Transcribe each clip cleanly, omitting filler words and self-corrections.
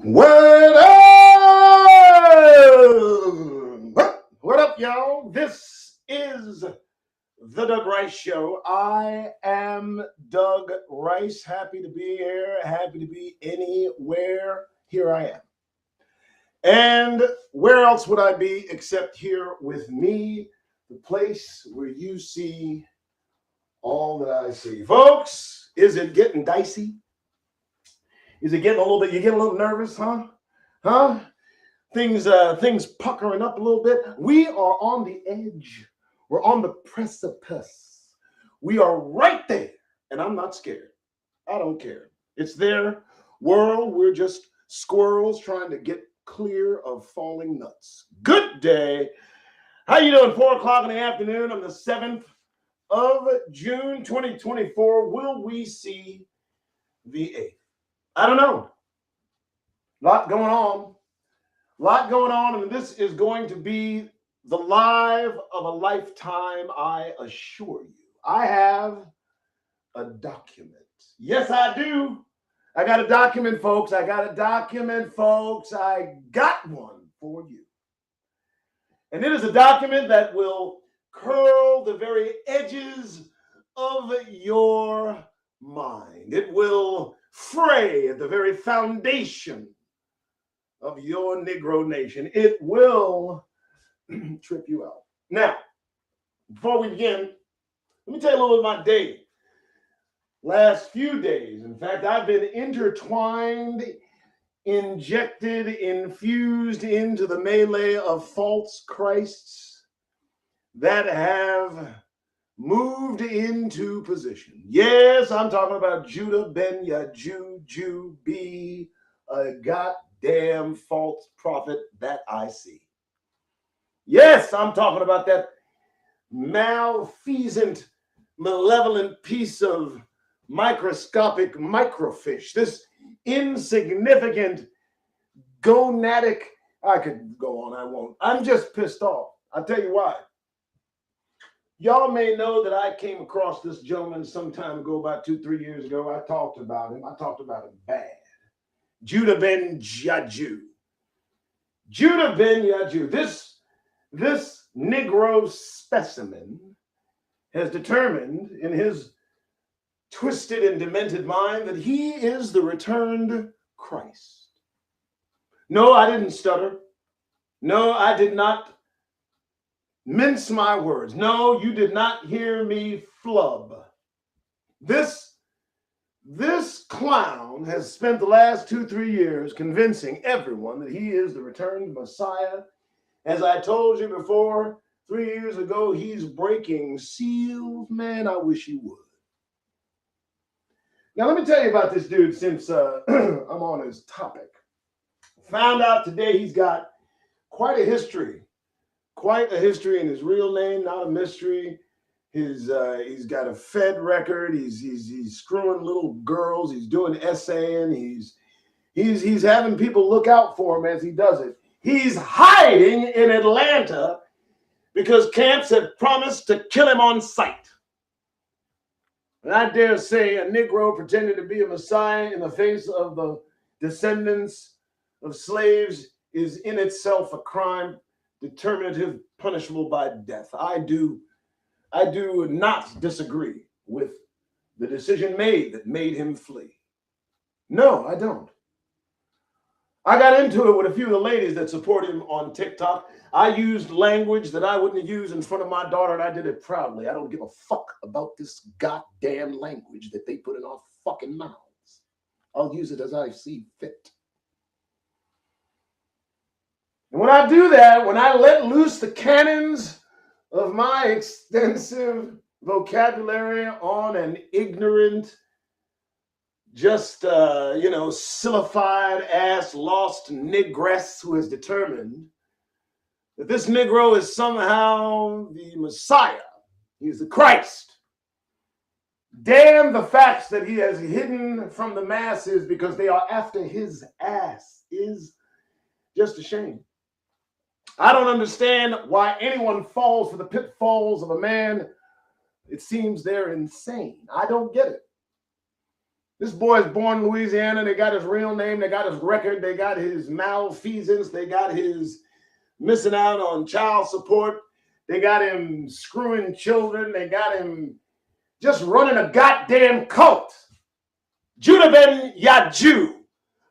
What up? What up, y'all? This is the Doug Rice Show. I am Doug Rice. Happy to be here. Happy to be anywhere. Here I am. And where else would I be except here with me, the place where you see all that I see. Folks, is it getting dicey? Is it getting a little bit, you get a little nervous, huh? Huh? Things puckering up a little bit. We are on the edge. We're on the precipice. We are right there. And I'm not scared. I don't care. It's their world. We're just squirrels trying to get clear of falling nuts. Good day. How you doing? 4 o'clock in the afternoon on the 7th of June, 2024. Will we see the 8th? I don't know. A lot going on, and this is going to be the live of a lifetime, I assure you. I have a document. Yes, I do. I got a document, folks. I got one for you. And it is a document that will curl the very edges of your mind. It will fray at the very foundation of your Negro nation. It will trip you out. Now, before we begin, let me tell you a little bit about my day. Last few days, in fact, I've been intertwined, injected, infused into the melee of false Christs that have moved into position. Yes, I'm talking about Judah Ben Yaju be a goddamn false prophet that I see. Yes, I'm talking about that malfeasant, malevolent piece of microscopic microfish, this insignificant gonadic, I could go on, I won't. I'm just pissed off. I'll tell you why. Y'all may know that I came across this gentleman some time ago, about 2-3 years ago. I talked about him bad. Judah Ben Yaju. Judah Ben Yaju. This Negro specimen has determined in his twisted and demented mind that he is the returned Christ. No, I didn't stutter. No, I did not mince my words. No, you did not hear me flub. This clown has spent the last 2-3 years convincing everyone that he is the returned Messiah. As I told you before, 3 years ago, he's breaking seals. Man, I wish he would. Now, let me tell you about this dude since I'm on his topic. Found out today he's got quite a history in his real name, not a mystery. He's got a Fed record. He's screwing little girls. He's doing essaying. He's having people look out for him as he does it. He's hiding in Atlanta because camps have promised to kill him on sight. And I dare say a Negro pretending to be a Messiah in the face of the descendants of slaves is in itself a crime determinative, punishable by death. I do not disagree with the decision made that made him flee. No, I don't. I got into it with a few of the ladies that support him on TikTok. I used language that I wouldn't use in front of my daughter, and I did it proudly. I don't give a fuck about this goddamn language that they put in our fucking mouths. I'll use it as I see fit. And when I do that, when I let loose the cannons of my extensive vocabulary on an ignorant, just, sillified ass lost negress who is determined that this Negro is somehow the Messiah. He is the Christ. Damn the facts that he has hidden from the masses because they are after his ass is just a shame. I don't understand why anyone falls for the pitfalls of a man. It seems they're insane. I don't get it. This boy is born in Louisiana. They got his real name. They got his record. They got his malfeasance. They got his missing out on child support. They got him screwing children. They got him just running a goddamn cult. Judah ben Yaju,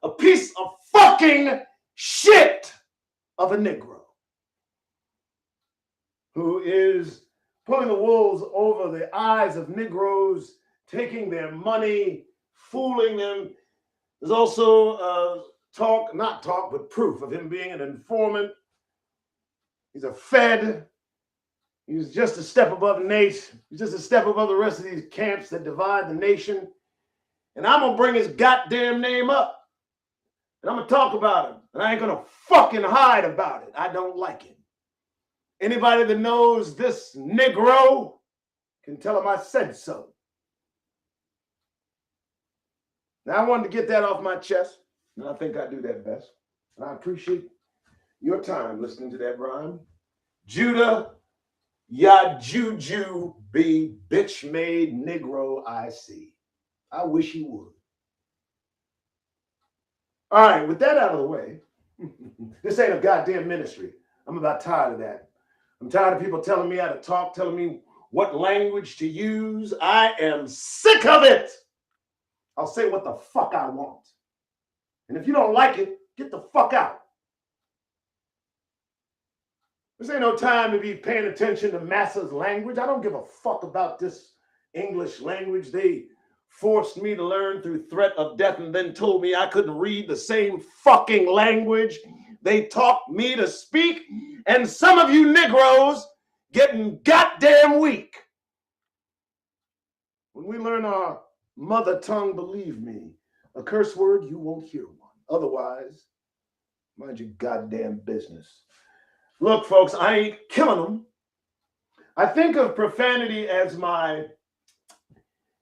a piece of fucking shit of a Negro who is pulling the wolves over the eyes of Negroes, taking their money, fooling them. There's also proof of him being an informant. He's a Fed. He's just a step above Nate. He's just a step above the rest of these camps that divide the nation. And I'm going to bring his goddamn name up. And I'm going to talk about him. And I ain't going to fucking hide about it. I don't like him. Anybody that knows this Negro can tell him I said so. Now, I wanted to get that off my chest. And I think I do that best. And I appreciate your time listening to that rhyme. Judah Yajuju be bitch made Negro I see. I wish he would. All right, with that out of the way, this ain't a goddamn ministry. I'm about tired of that. I'm tired of people telling me how to talk, telling me what language to use. I am sick of it. I'll say what the fuck I want. And if you don't like it, get the fuck out. This ain't no time to be paying attention to masses' language. I don't give a fuck about this English language they forced me to learn through threat of death and then told me I couldn't read the same fucking language they taught me to speak. And some of you Negroes getting goddamn weak. When we learn our mother tongue, believe me, a curse word, you won't hear one. Otherwise, mind your goddamn business. Look, folks, I ain't killing them. I think of profanity as my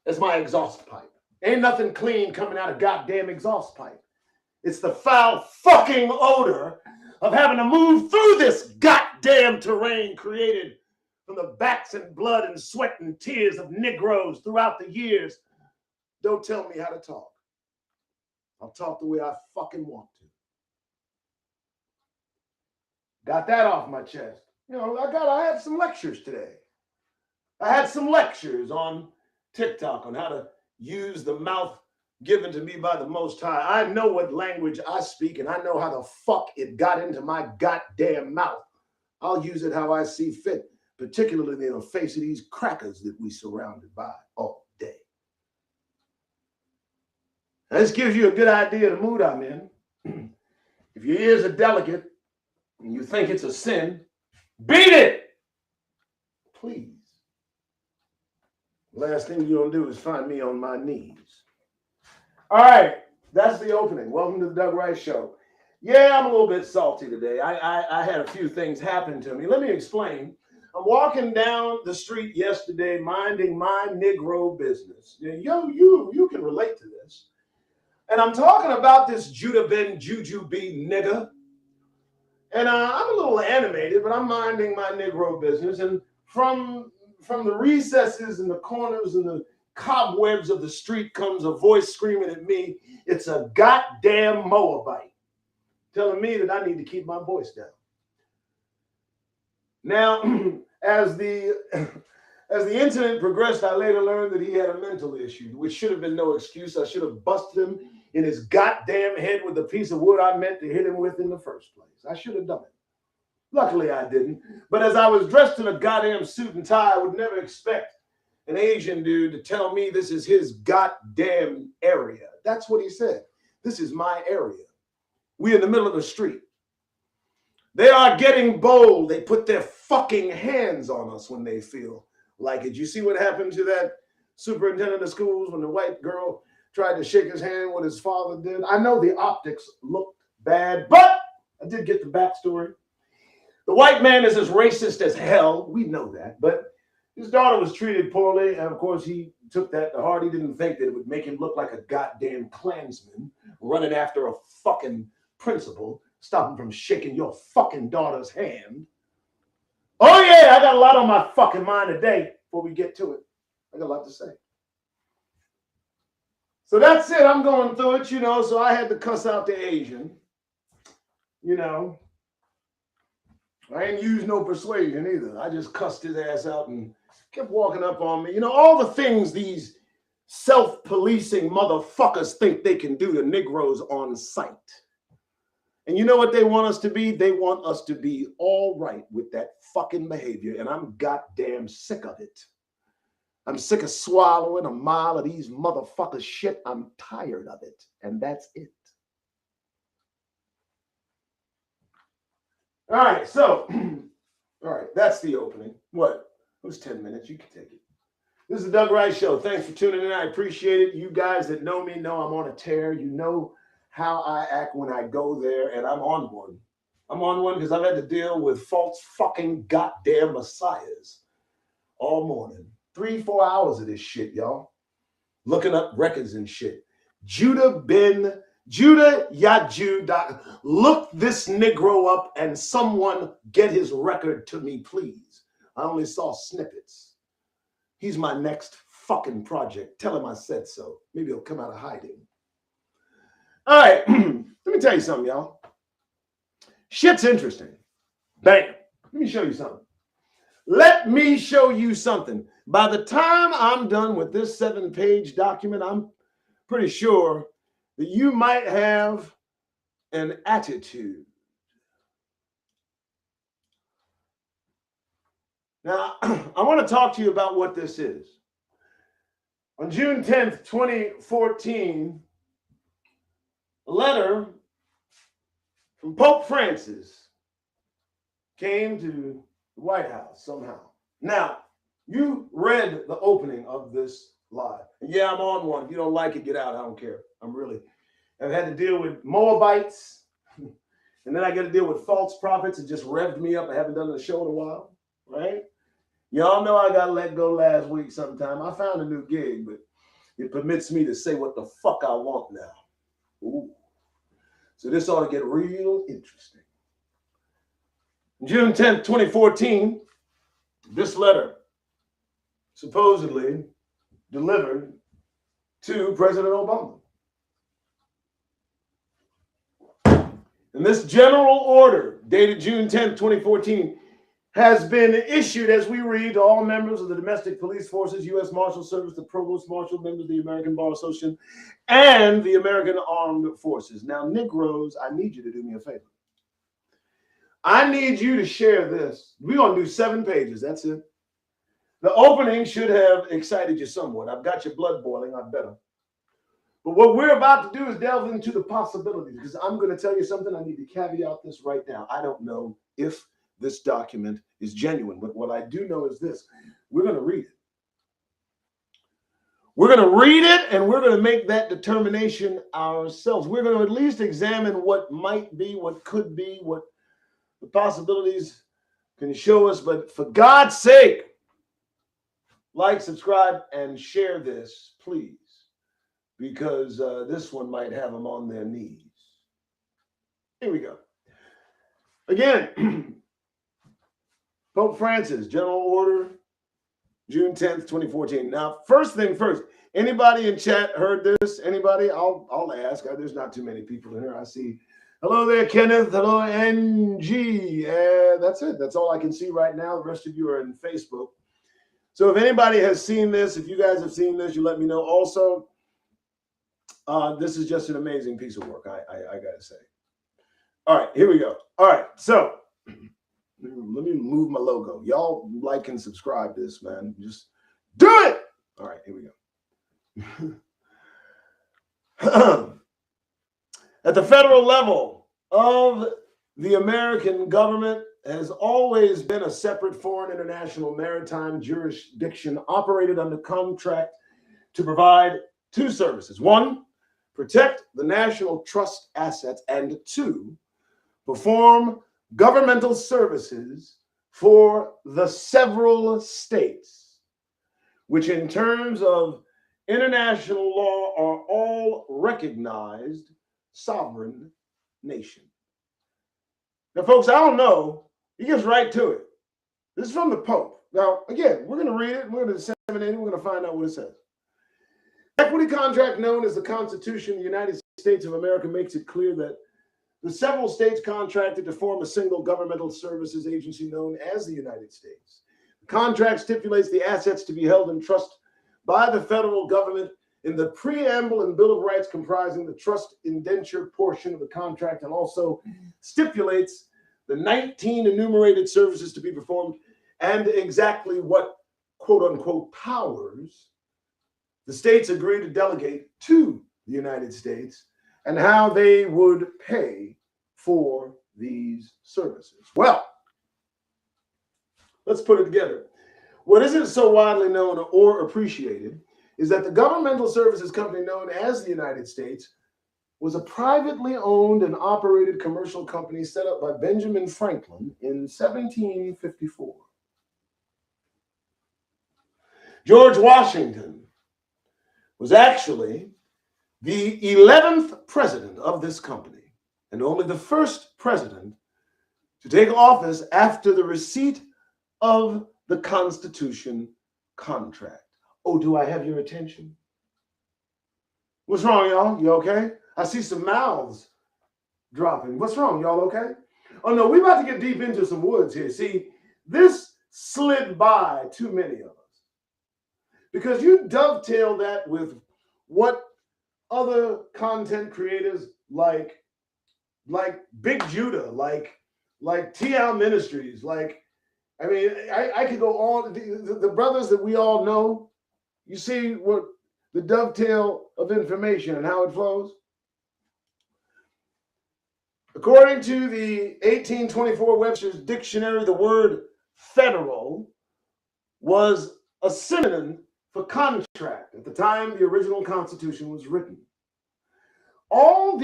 exhaust pipe. Ain't nothing clean coming out of goddamn exhaust pipe. It's the foul fucking odor of having to move through this goddamn terrain created from the backs and blood and sweat and tears of Negroes throughout the years. Don't tell me how to talk. I'll talk the way I fucking want to. Got that off my chest. You know, I had some lectures today. I had some lectures on TikTok on how to use the mouth given to me by the Most High. I know what language I speak, and I know how the fuck it got into my goddamn mouth. I'll use it how I see fit, particularly in the face of these crackers that we surrounded by all day. Now, this gives you a good idea of the mood I'm in. If your ears are delicate and you think it's a sin, beat it, please. Last thing you're going to do is find me on my knees. All right, that's the opening. Welcome to the Doug Rice Show. Yeah, I'm a little bit salty today. I had a few things happen to me. Let me explain. I'm walking down the street yesterday, minding my Negro business. You can relate to this. And I'm talking about this Judah ben Juju B nigga. And I'm a little animated, but I'm minding my Negro business. And from the recesses and the corners and the cobwebs of the street comes a voice screaming at me. It's a goddamn Moabite telling me that I need to keep my voice down. Now, as the incident progressed, I later learned that he had a mental issue, which should have been no excuse. I should have busted him in his goddamn head with the piece of wood I meant to hit him with in the first place. I should have done it. Luckily, I didn't. But as I was dressed in a goddamn suit and tie, I would never expect an Asian dude to tell me this is his goddamn area. That's what he said. This is my area. We in the middle of the street. They are getting bold. They put their fucking hands on us when they feel like it. You see what happened to that superintendent of schools when the white girl tried to shake his hand, what his father did? I know the optics looked bad, but I did get the backstory. The white man is as racist as hell. We know that. But his daughter was treated poorly. And of course, he took that to heart. He didn't think that it would make him look like a goddamn Klansman running after a fucking principal, stop him from shaking your fucking daughter's hand. Oh, yeah, I got a lot on my fucking mind today before we get to it. I got a lot to say. So that's it. I'm going through it, so I had to cuss out the Asian. I ain't used no persuasion either. I just cussed his ass out and kept walking up on me. All the things these self-policing motherfuckers think they can do to Negroes on sight. And you know what they want us to be? They want us to be all right with that fucking behavior. And I'm goddamn sick of it. I'm sick of swallowing a mile of these motherfuckers shit. I'm tired of it. And that's it. All right, so, all right, that's the opening. What? It was 10 minutes. You can take it. This is the Doug Rice Show. Thanks for tuning in. I appreciate it. You guys that know me know I'm on a tear. You know how I act when I go there, and I'm on one. I'm on one because I've had to deal with false fucking goddamn messiahs all morning. 3-4 hours of this shit, y'all. Looking up records and shit. Judah Yaju. Look this Negro up and someone get his record to me, please. I only saw snippets. He's my next fucking project. Tell him I said so. Maybe he'll come out of hiding. All right, let me tell you something, y'all. Shit's interesting. Bam. Let me show you something. Let me show you something. By the time I'm done with this 7-page document, I'm pretty sure that you might have an attitude. Now, I want to talk to you about what this is. On June 10th, 2014, a letter from Pope Francis came to the White House somehow. Now, you read the opening of this live. And yeah, I'm on one. If you don't like it, get out. I don't care. I've had to deal with Moabites. And then I got to deal with false prophets. It just revved me up. I haven't done a show in a while, right? Y'all know I got let go last week sometime. I found a new gig, but it permits me to say what the fuck I want now. Ooh. So this ought to get real interesting. June 10th, 2014, this letter supposedly delivered to President Obama. And this general order, dated June 10th, 2014, has been issued, as we read, to all members of the domestic police forces, U.S. Marshal Service, the Provost Marshal, members of the American Bar Association, and the American Armed Forces. Now, Negroes, I need you to do me a favor. I need you to share this. We're going to do 7 pages. That's it. The opening should have excited you somewhat. I've got your blood boiling. I better. But what we're about to do is delve into the possibilities, because I'm going to tell you something. I need to caveat this right now. I don't know if this document is genuine, but what I do know is this. We're going to read it. We're going to read it, and we're going to make that determination ourselves. We're going to at least examine what might be, what could be, what the possibilities can show us. But for God's sake, like, subscribe, and share this, please, because this one might have them on their knees. Here we go. Again, Pope Francis, General Order, June 10th, 2014. Now, first thing first, anybody in chat heard this? Anybody? I'll ask. There's not too many people in here. I see. Hello there, Kenneth. Hello, NG. That's it. That's all I can see right now. The rest of you are in Facebook. So if anybody has seen this, if you guys have seen this, you let me know. Also, this is just an amazing piece of work, I got to say. All right, here we go. All right, so let me move my logo. Y'all like and subscribe this, man. Just do it. All right, here we go. At the federal level of the American government has always been a separate foreign international maritime jurisdiction operated under contract to provide 2 services. 1, protect the national trust assets, and 2, perform governmental services for the several states, which in terms of international law are all recognized sovereign nation. Now, folks, I don't know. He gets right to it. This is from the Pope. Now, again, we're going to read it. We're going to disseminate it. We're going to find out what it says. equity contract, known as the Constitution of the United States of America, makes it clear that the several states contracted to form a single governmental services agency known as the United States. The contract stipulates the assets to be held in trust by the federal government in the preamble and Bill of Rights comprising the trust indenture portion of the contract, and also stipulates the 19 enumerated services to be performed and exactly what quote unquote powers the states agree to delegate to the United States and how they would pay for these services. Well, let's put it together. What isn't so widely known or appreciated is that the governmental services company known as the United States was a privately owned and operated commercial company set up by Benjamin Franklin in 1754. George Washington was actually the 11th president of this company and only the first president to take office after the receipt of the Constitution contract. Oh, do I have your attention? What's wrong, y'all? You okay? I see some mouths dropping. What's wrong? Y'all okay? Oh, no, we're about to get deep into some woods here. See, this slid by too many of us because you dovetail that with what other content creators like Big Judah, like TL Ministries, I could go on. The brothers that we all know, you see what the dovetail of information and how it flows? According to the 1824 Webster's Dictionary, the word federal was a synonym for contract at the time the original Constitution was written. All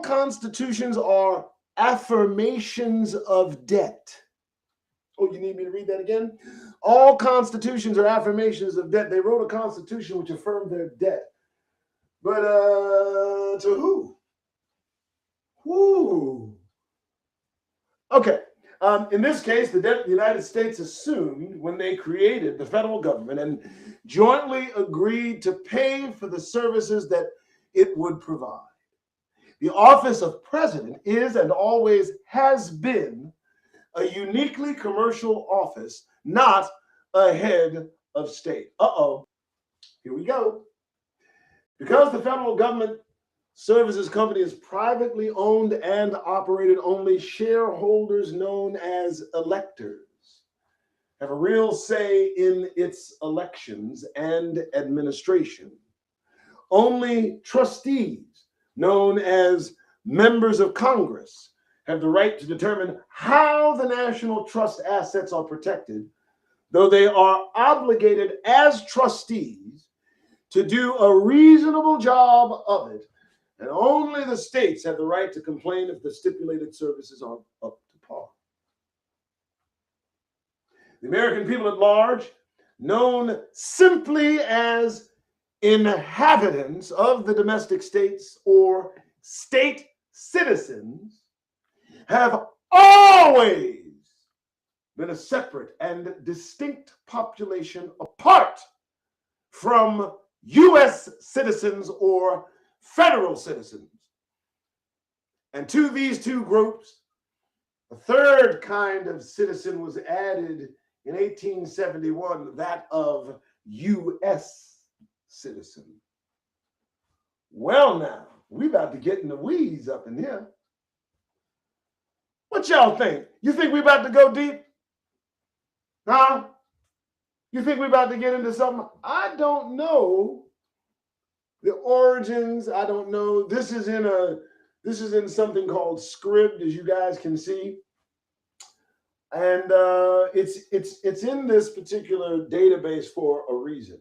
constitutions are affirmations of debt. Oh, you need me to read that again? All constitutions are affirmations of debt. They wrote a constitution which affirmed their debt. But to who? Who? Okay. In this case, the United States assumed when they created the federal government and jointly agreed to pay for the services that it would provide. The office of president is and always has been a uniquely commercial office, not a head of state. Here we go. Because the federal government services company is privately owned and operated, only shareholders known as electors have a real say in its elections and administration. Only trustees, known as members of Congress, have the right to determine how the national trust assets are protected, though they are obligated as trustees to do a reasonable job of it, and only the states have the right to complain if the stipulated services are up to par. The American people at large, known simply as inhabitants of the domestic states or state citizens, have always been a separate and distinct population apart from U.S. citizens or federal citizens. And to these two groups, a third kind of citizen was added in 1871, that of U.S. citizen. Well, now, we about to get in the weeds up in here. What y'all think? You think we about to go deep? Huh? You think we about to get into something? I don't know the origins. I don't know. This is in something called Scribd, as you guys can see. And it's in this particular database for a reason.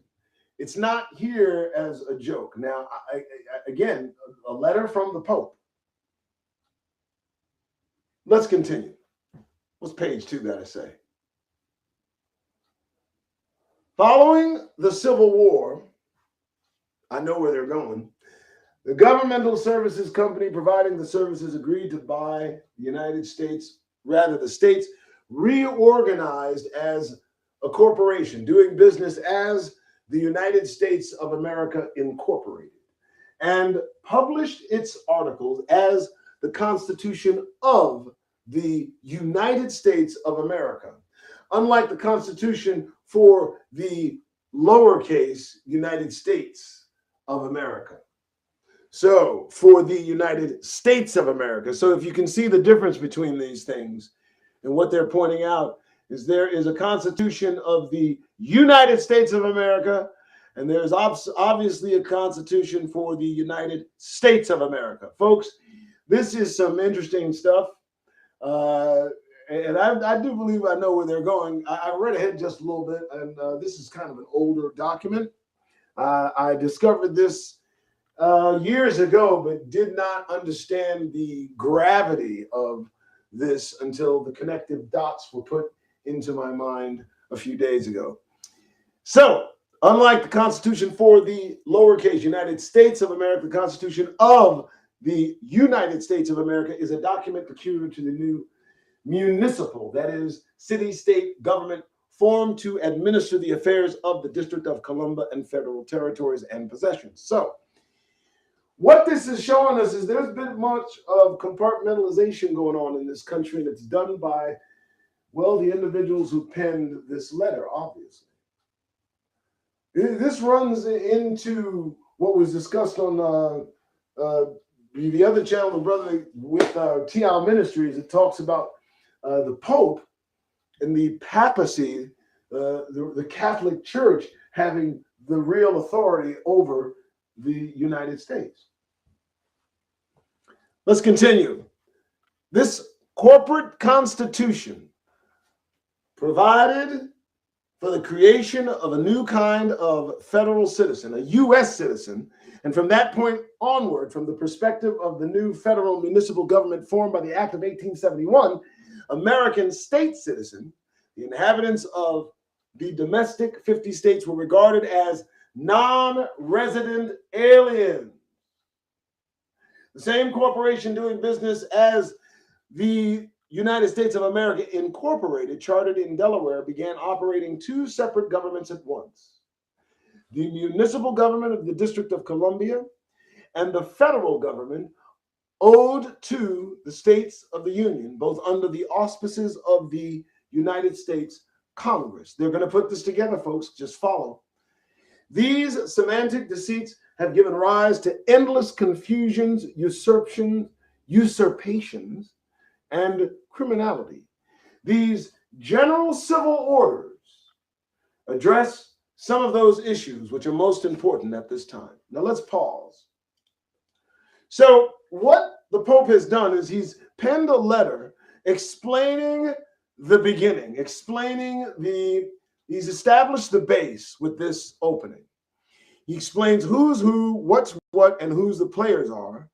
It's not here as a joke. Now, again, a letter from the Pope. Let's continue. What's page 2 got to say? Following the Civil War, I know where they're going. The governmental services company providing the services agreed to buy the United States, rather the states reorganized as a corporation, doing business as the United States of America Incorporated, and published its articles as the Constitution of the United States of America, unlike the Constitution for the lowercase United States of America. So for the United States of America. So if you can see the difference between these things, and what they're pointing out is there is a Constitution of the United States of America, and there's obviously a Constitution for the United States of America. Folks, this is some interesting stuff. And I do believe I know where they're going. I read ahead just a little bit, and this is kind of an older document. I discovered this years ago, but did not understand the gravity of this until the connective dots were put into my mind a few days ago. So, unlike the Constitution for the lowercase United States of America, the Constitution of the United States of America is a document peculiar to the new municipal, that is, city-state government formed to administer the affairs of the District of Columbia and federal territories and possessions. So, what this is showing us is there's been much of compartmentalization going on in this country, and it's done by, well, the individuals who penned this letter, obviously. This runs into what was discussed on the other channel, the brother with TL Ministries. It talks about the Pope and the papacy, the Catholic Church having the real authority over the United States. Let's continue. This corporate constitution provided for the creation of a new kind of federal citizen, a U.S. citizen, and from that point onward, from the perspective of the new federal municipal government formed by the Act of 1871, American state citizen, the inhabitants of the domestic 50 states were regarded as non-resident aliens. The same corporation doing business as the United States of America Incorporated, chartered in Delaware, began operating two separate governments at once: the municipal government of the District of Columbia and the federal government owed to the states of the Union, both under the auspices of the United States Congress. They're going to put this together, folks. Just follow. These semantic deceits have given rise to endless confusions, usurpations, and criminality. These general civil orders address some of those issues which are most important at this time. Now let's pause. So what the Pope has done is he's penned a letter explaining the beginning, he's established the base with this opening. He explains who's who, what's what, and who's the players are.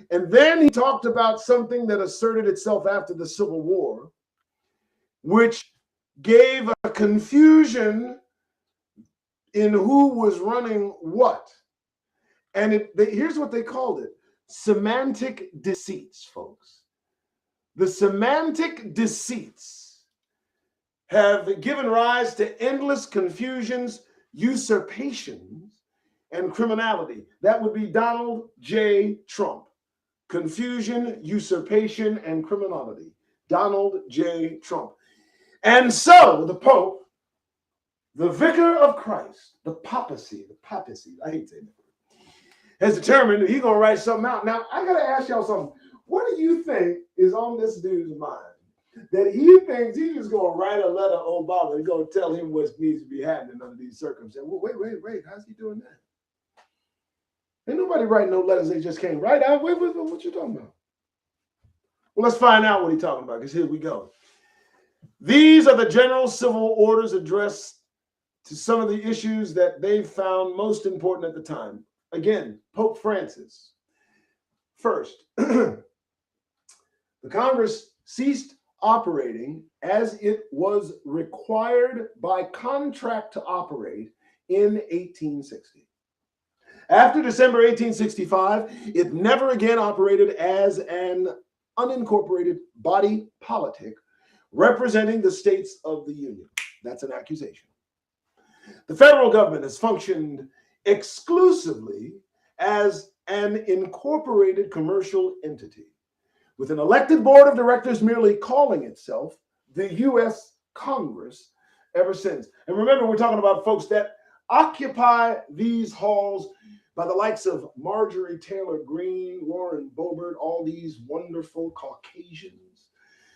And then he talked about something that asserted itself after the Civil War, which gave a confusion in who was running what. And here's what they called it: semantic deceits, folks. The semantic deceits have given rise to endless confusions, usurpations, and criminality. That would be Donald J. Trump. Confusion, usurpation, and criminality. Donald J. Trump. And so the Pope, the vicar of Christ, the papacy, I hate saying that, has determined that he's going to write something out. Now, I got to ask y'all something. What do you think is on this dude's mind that he thinks he's just going to write a letter to Obama and go tell him what needs to be happening under these circumstances? Well, wait. How's he doing that? Ain't nobody writing no letters they just can't write out. Wait, what you talking about? Well, let's find out what he's talking about, because here we go. These are the general civil orders addressed to some of the issues that they found most important at the time. Again, Pope Francis. First, the Congress ceased operating as it was required by contract to operate in 1860. After December 1865, it never again operated as an unincorporated body politic representing the states of the Union. That's an accusation. The federal government has functioned exclusively as an incorporated commercial entity, with an elected board of directors merely calling itself the U.S. Congress ever since. And remember, we're talking about folks that occupy these halls by the likes of Marjorie Taylor Greene, Lauren Boebert, all these wonderful Caucasians,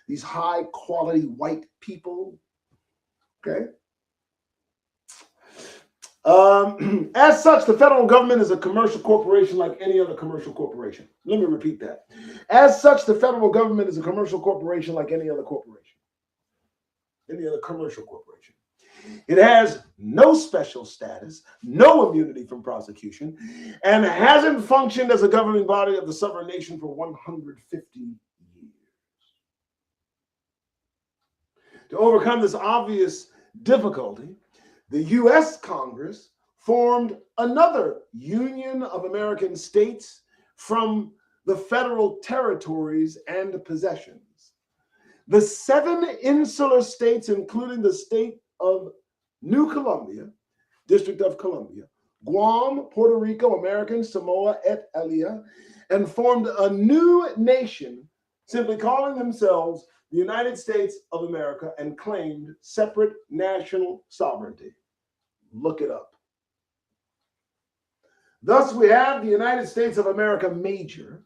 these high quality white people. Okay. As such, the federal government is a commercial corporation like any other commercial corporation. Let me repeat that. As such, the federal government is a commercial corporation like any other corporation, any other commercial corporation. It has no special status, no immunity from prosecution, and hasn't functioned as a governing body of the sovereign nation for 150 years. To overcome this obvious difficulty, the U.S. Congress formed another Union of American States from the federal territories and possessions. The 7 insular states, including the state of New Columbia, District of Columbia, Guam, Puerto Rico, American Samoa, et alia, and formed a new nation, simply calling themselves the United States of America, and claimed separate national sovereignty. Look it up. Thus, we have the United States of America Major,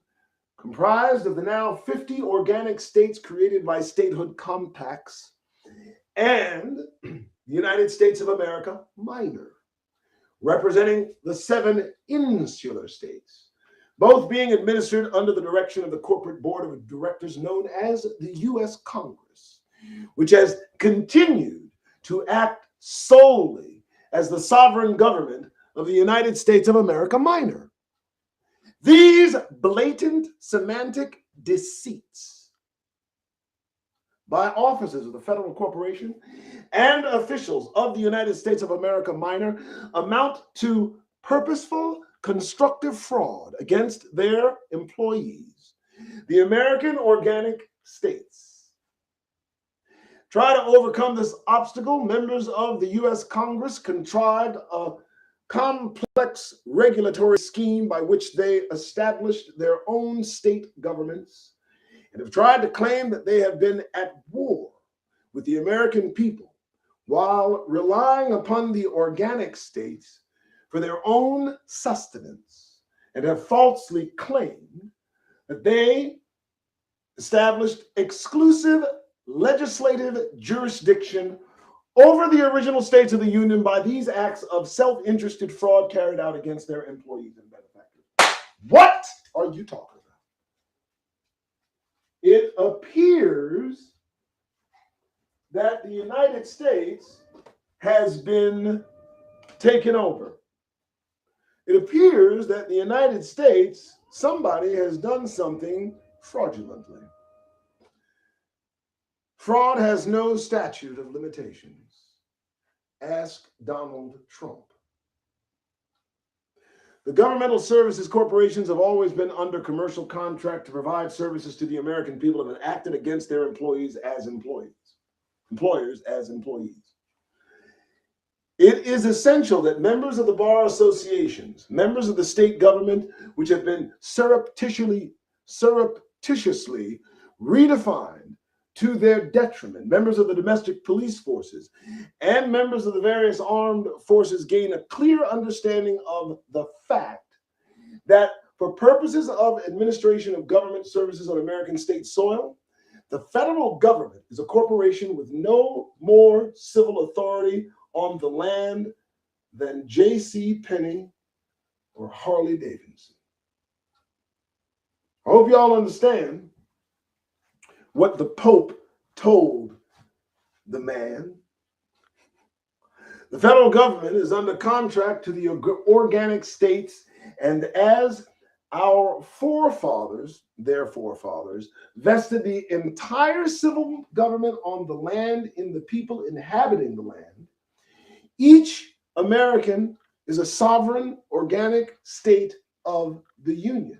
comprised of the now 50 organic states created by statehood compacts, and the United States of America Minor, representing the 7 insular states, both being administered under the direction of the corporate board of directors known as the U.S. Congress, which has continued to act solely as the sovereign government of the United States of America Minor. These blatant semantic deceits by officers of the federal corporation and officials of the United States of America Minor amount to purposeful, constructive fraud against their employees, the American organic states. Try to overcome this obstacle, members of the U.S. Congress contrived a complex regulatory scheme by which they established their own state governments and have tried to claim that they have been at war with the American people while relying upon the organic states for their own sustenance, and have falsely claimed that they established exclusive legislative jurisdiction over the original states of the Union by these acts of self-interested fraud carried out against their employees and benefactors. What are you talking about? It appears that the United States has been taken over. It appears that the United States, somebody has done something fraudulently. Fraud has no statute of limitations. Ask Donald Trump. The governmental services corporations have always been under commercial contract to provide services to the American people and have acted against their employers as employees. It is essential that members of the bar associations, members of the state government, which have been surreptitiously redefined to their detriment, members of the domestic police forces, and members of the various armed forces gain a clear understanding of the fact that for purposes of administration of government services on American state soil, the federal government is a corporation with no more civil authority on the land than J.C. Penney or Harley Davidson. I hope y'all understand what the Pope told the man. The federal government is under contract to the organic states, and as our forefathers, their forefathers, vested the entire civil government on the land in the people inhabiting the land, each American is a sovereign organic state of the Union.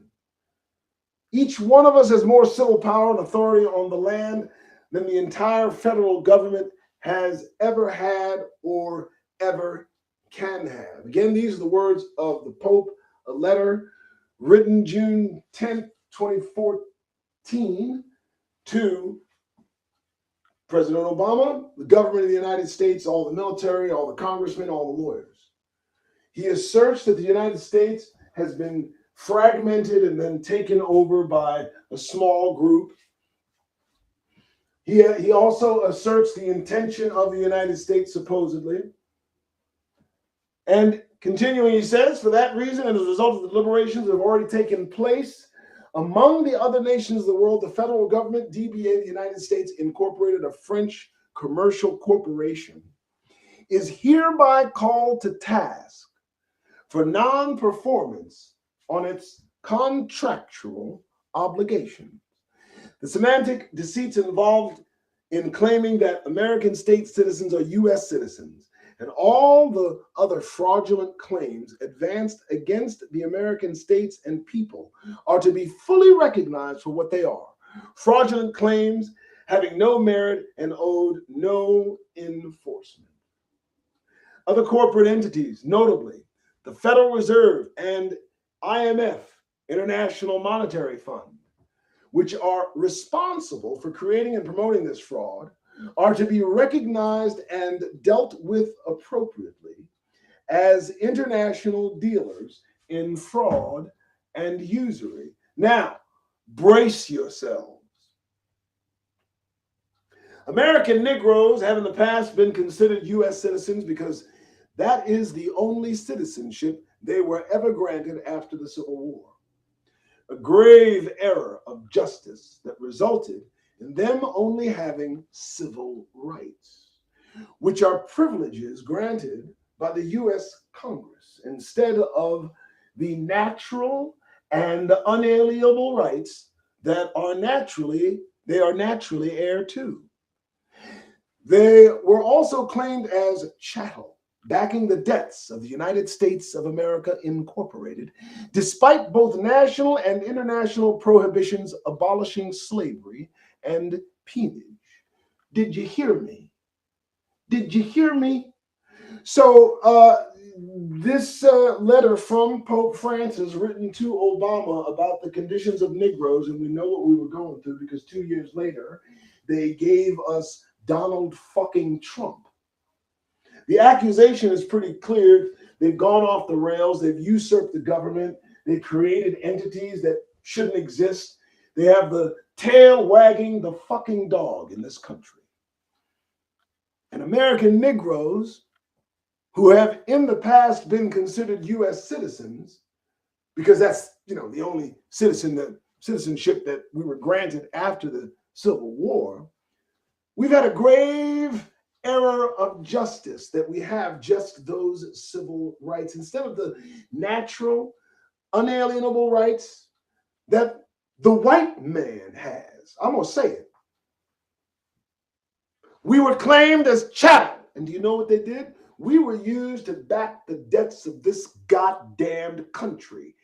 Each one of us has more civil power and authority on the land than the entire federal government has ever had or ever can have. Again, these are the words of the Pope, a letter written June 10th, 2014 to President Obama, the government of the United States, all the military, all the congressmen, all the lawyers. He asserts that the United States has been fragmented and then taken over by a small group. He also asserts the intention of the United States, supposedly. And continuing, he says, for that reason, and as a result of the deliberations that have already taken place, among the other nations of the world, the federal government, DBA, the United States Incorporated, a French commercial corporation, is hereby called to task for non-performance on its contractual obligations. The semantic deceits involved in claiming that American state citizens are U.S. citizens and all the other fraudulent claims advanced against the American states and people are to be fully recognized for what they are: fraudulent claims having no merit and owed no enforcement. Other corporate entities, notably the Federal Reserve and IMF, International Monetary Fund, which are responsible for creating and promoting this fraud, are to be recognized and dealt with appropriately as international dealers in fraud and usury. Now, brace yourselves. American Negroes have in the past been considered U.S. citizens because that is the only citizenship they were ever granted after the Civil War. A grave error of justice that resulted in them only having civil rights, which are privileges granted by the U.S. Congress instead of the natural and unalienable rights that they are naturally heir to. They were also claimed as chattel, backing the debts of the United States of America Incorporated, despite both national and international prohibitions abolishing slavery and peonage. Did you hear me? Did you hear me? So this letter from Pope Francis written to Obama about the conditions of Negroes, and we know what we were going through because 2 years later, they gave us Donald fucking Trump. The accusation is pretty clear. They've gone off the rails. They've usurped the government. They've created entities that shouldn't exist. They have the tail wagging the fucking dog in this country. And American Negroes, who have in the past been considered U.S. citizens, because that's, the only citizenship that we were granted after the Civil War, we've had a grave error of justice that we have just those civil rights instead of the natural, unalienable rights that the white man has. I'm going to say it. We were claimed as chattel. And do you know what they did? We were used to back the debts of this goddamned country.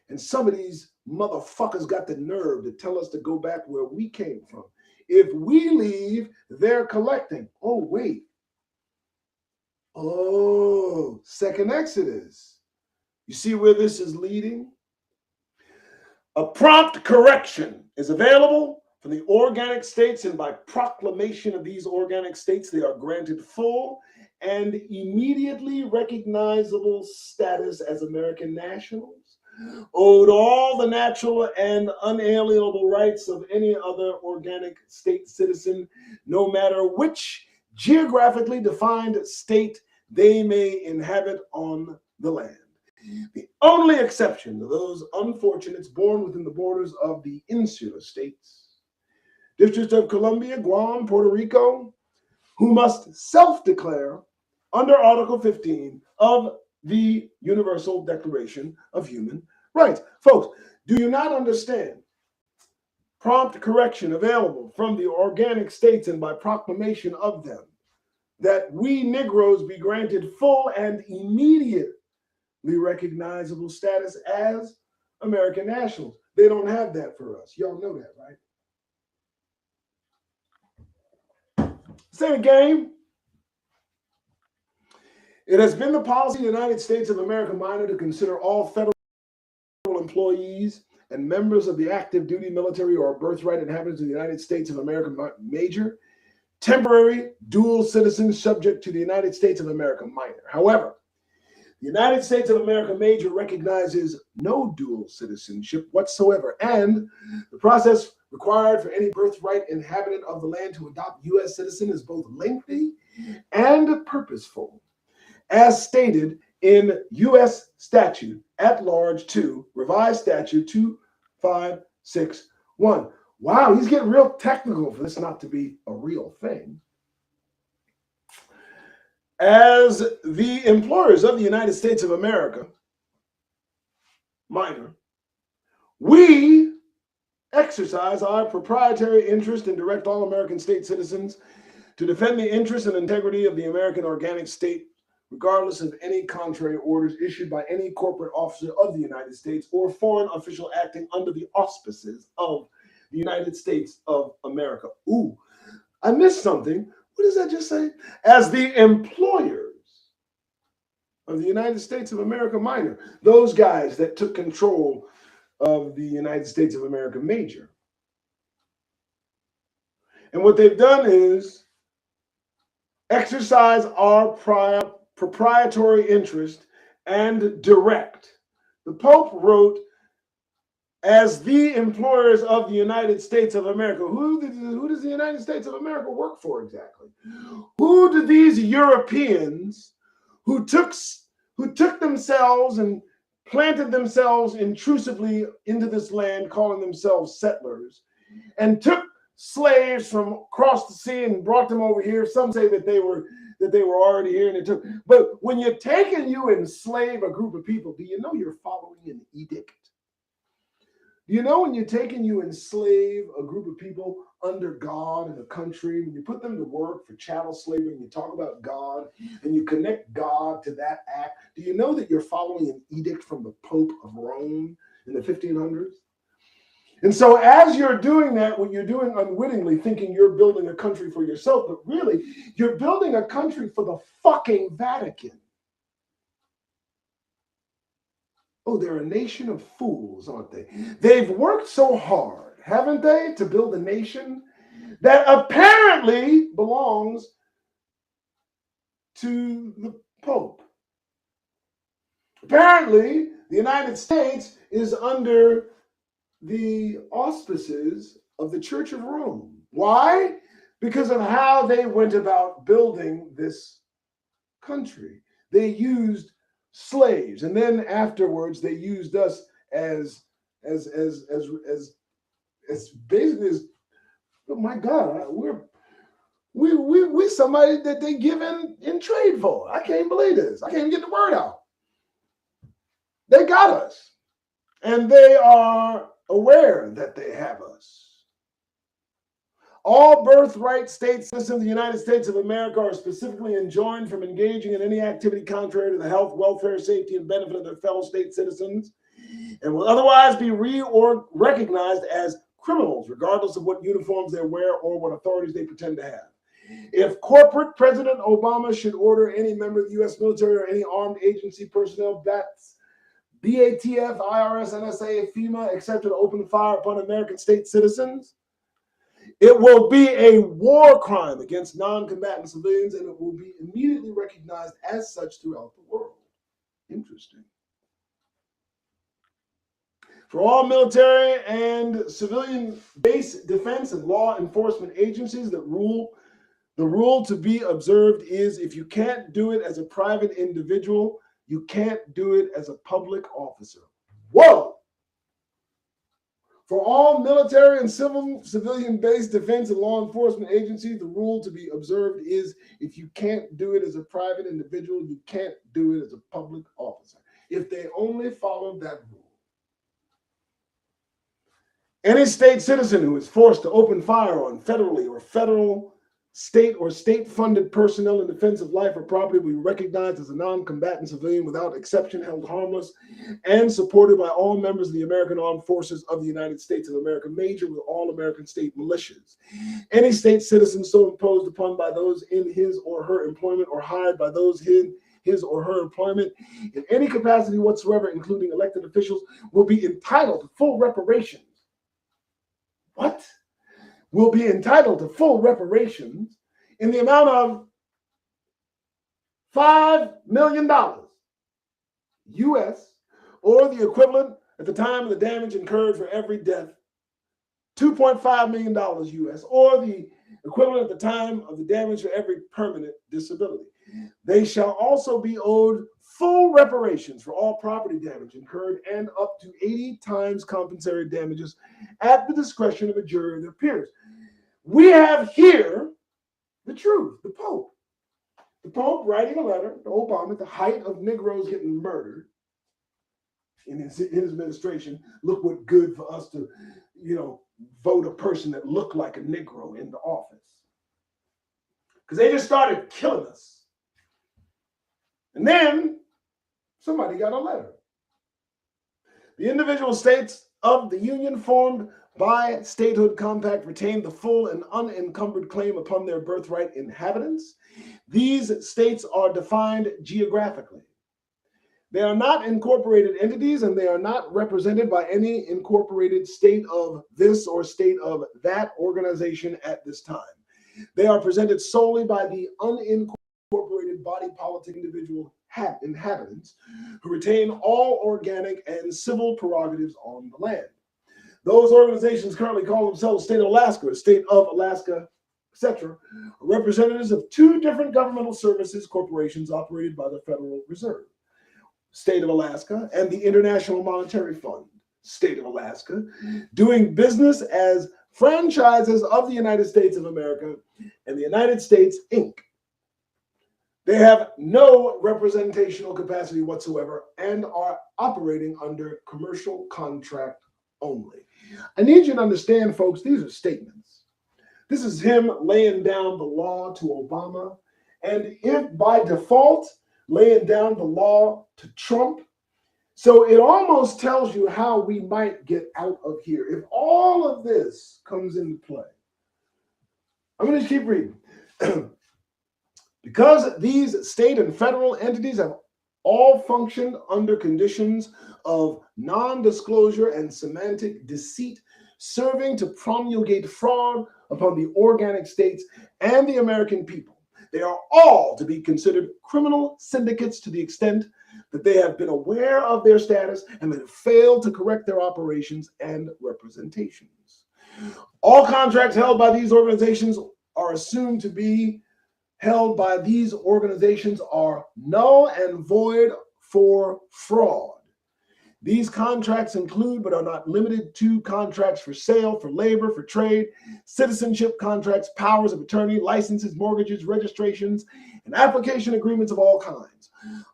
And some of these motherfuckers got the nerve to tell us to go back where we came from. If we leave, they're collecting. Oh, wait. Oh, second Exodus. You see where this is leading? A prompt correction is available from the organic states, and by proclamation of these organic states, they are granted full and immediately recognizable status as American nationals, owed all the natural and unalienable rights of any other organic state citizen, no matter which geographically defined state they may inhabit on the land. The only exception to those unfortunates born within the borders of the insular states, District of Columbia, Guam, Puerto Rico, who must self-declare under Article 15 of the Universal Declaration of Human Rights. Folks, do you not understand? Prompt correction available from the organic states and by proclamation of them, that we Negroes be granted full and immediately recognizable status as American nationals. They don't have that for us. Y'all know that, right? Same game. It has been the policy of the United States of America minor to consider all federal employees and members of the active duty military or birthright inhabitants of the United States of America major temporary dual citizens subject to the United States of America minor. However, the United States of America major recognizes no dual citizenship whatsoever, and the process required for any birthright inhabitant of the land to adopt U.S. citizen is both lengthy and purposeful, as stated in U.S. Statute at Large 2, Revised Statute 2561. Wow, he's getting real technical for this not to be a real thing. As the employers of the United States of America, minor, we exercise our proprietary interest and direct all American state citizens to defend the interests and integrity of the American organic state, regardless of any contrary orders issued by any corporate officer of the United States or foreign official acting under the auspices of the United States of America. Ooh, I missed something. What does that just say? As the employers of the United States of America minor, those guys that took control of the United States of America major. And what they've done is exercise our proprietary interest and direct. The Pope wrote, as the employers of the United States of America. Who does the United States of America work for exactly? Who do these Europeans who took themselves and planted themselves intrusively into this land, calling themselves settlers, and took slaves from across the sea and brought them over here? Some say that they were already here and they took. But when you take and you enslave a group of people, do you know you're following an edict? Do you know when you take and you enslave a group of people under God in a country, when you put them to work for chattel slavery and you talk about God and you connect God to that act, do you know that you're following an edict from the Pope of Rome in the 1500s? And so as you're doing that, what you're doing unwittingly, thinking you're building a country for yourself, but really you're building a country for the fucking Vatican. Oh, they're a nation of fools, aren't they? They've worked so hard, haven't they, to build a nation that apparently belongs to the Pope. Apparently, the United States is under the auspices of the Church of Rome. Why? Because of how they went about building this country. They used slaves, and then afterwards they used us as basically as, oh my God, we somebody that they give in trade for. I can't believe this. I can't even get the word out. They got us, and they are aware that they have us. All birthright state citizens of the United States of America are specifically enjoined from engaging in any activity contrary to the health, welfare, safety, and benefit of their fellow state citizens, and will otherwise be recognized as criminals, regardless of what uniforms they wear or what authorities they pretend to have. If corporate President Obama should order any member of the U.S. military or any armed agency personnel, that's BATF, IRS, NSA, FEMA, etc., to open fire upon American state citizens, it will be a war crime against non-combatant civilians, and it will be immediately recognized as such throughout the world. Interesting. For all military and civilian-based defense and law enforcement agencies, the rule to be observed is, if you can't do it as a private individual, you can't do it as a public officer. Whoa! For all military and civilian-based defense and law enforcement agencies, the rule to be observed is, if you can't do it as a private individual, you can't do it as a public officer. If they only followed that rule. Any state citizen who is forced to open fire on federally or federal, state or state-funded personnel in defense of life or property will be recognized as a non-combatant civilian without exception, held harmless, and supported by all members of the American Armed Forces of the United States of America, major with all American state militias. Any state citizen so imposed upon by those in his or her employment or hired by those in his or her employment in any capacity whatsoever, including elected officials, will be entitled to full reparations. What? Will be entitled to full reparations in the amount of $5 million US, or the equivalent at the time of the damage incurred for every death, $2.5 million US, or the equivalent at the time of the damage for every permanent disability. They shall also be owed full reparations for all property damage incurred and up to 80 times compensatory damages at the discretion of a jury of their peers. We have here the truth, the Pope. The Pope writing a letter to Obama at the height of Negroes getting murdered in his administration. Look what good for us to, vote a person that looked like a Negro into office. Because they just started killing us. And then somebody got a letter. The individual states of the Union formed by statehood compact retain the full and unencumbered claim upon their birthright inhabitants. These states are defined geographically. They are not incorporated entities, and they are not represented by any incorporated state of this or state of that organization at this time. They are presented solely by the unincorporated body politic individual inhabitants who retain all organic and civil prerogatives on the land. Those organizations currently call themselves State of Alaska, State of Alaska, etc., representatives of two different governmental services corporations operated by the Federal Reserve. State of Alaska and the International Monetary Fund, State of Alaska, doing business as franchises of the United States of America and the United States, Inc. They have no representational capacity whatsoever and are operating under commercial contract only. I need you to understand, folks, these are statements. This is him laying down the law to Obama, and if by default, laying down the law to Trump. So it almost tells you how we might get out of here if all of this comes into play. I'm going to keep reading. Because these state and federal entities have all functioned under conditions of non-disclosure and semantic deceit, serving to promulgate fraud upon the organic states and the American people. They are all to be considered criminal syndicates to the extent that they have been aware of their status and have failed to correct their operations and representations. All contracts held by these organizations are assumed to be held by these organizations are null and void for fraud. These contracts include, but are not limited to, contracts for sale, for labor, for trade, citizenship contracts, powers of attorney, licenses, mortgages, registrations, and application agreements of all kinds.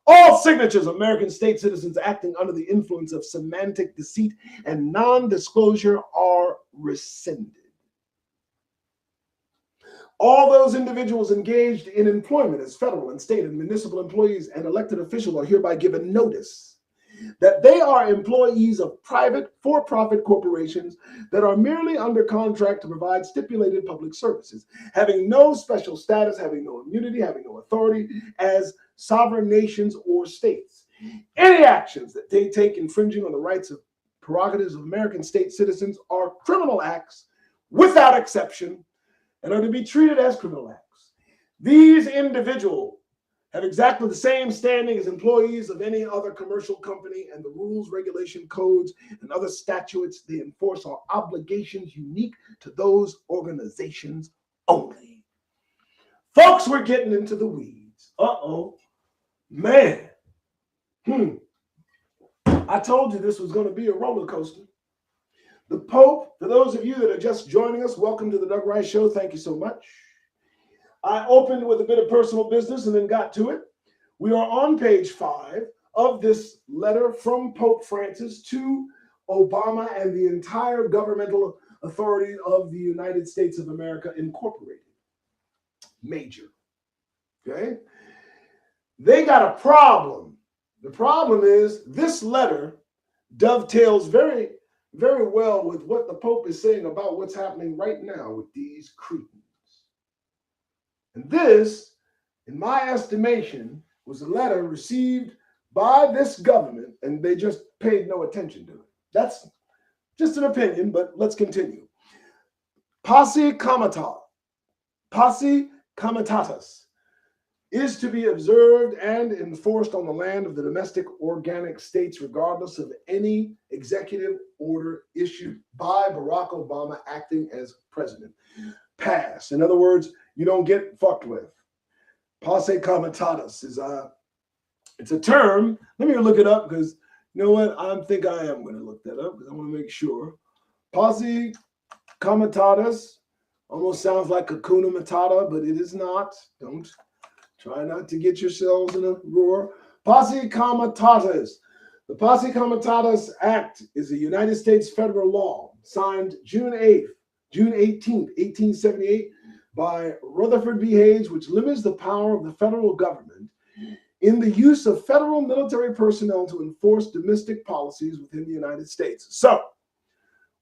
All signatures of American state citizens acting under the influence of semantic deceit and non-disclosure are rescinded. All those individuals engaged in employment as federal and state and municipal employees and elected officials are hereby given notice that they are employees of private for-profit corporations that are merely under contract to provide stipulated public services, having no special status, having no immunity, having no authority as sovereign nations or states. Any actions that they take infringing on the rights of prerogatives of American state citizens are criminal acts without exception and are to be treated as criminal acts. These individuals have exactly the same standing as employees of any other commercial company, and the rules, regulation, codes, and other statutes they enforce are obligations unique to those organizations only. Folks, we're getting into the weeds. Uh-oh. Man. I told you this was going to be a roller coaster. The Pope, for those of you that are just joining us, welcome to the Doug Rice Show. Thank you so much. I opened with a bit of personal business and then got to it. We are on page 5 of this letter from Pope Francis to Obama and the entire governmental authority of the United States of America Incorporated. Major. Okay? They got a problem. The problem is this letter dovetails very, very well with what the Pope is saying about what's happening right now with these Cretans. And this, in my estimation, was a letter received by this government, and they just paid no attention to it. That's just an opinion, but let's continue. Posse comitatus is to be observed and enforced on the land of the domestic organic states, regardless of any executive order issued by Barack Obama acting as president. Pass. In other words, you don't get fucked with. Posse comitatus is it's a term. Let me look it up because you know what? I think I am going to look that up because I want to make sure. Posse comitatus almost sounds like Hakuna Matata, but it is not. Don't try not to get yourselves in a roar. Posse comitatus. The Posse Comitatus Act is a United States federal law signed June 18th, 1878 by Rutherford B. Hayes, which limits the power of the federal government in the use of federal military personnel to enforce domestic policies within the United States. So,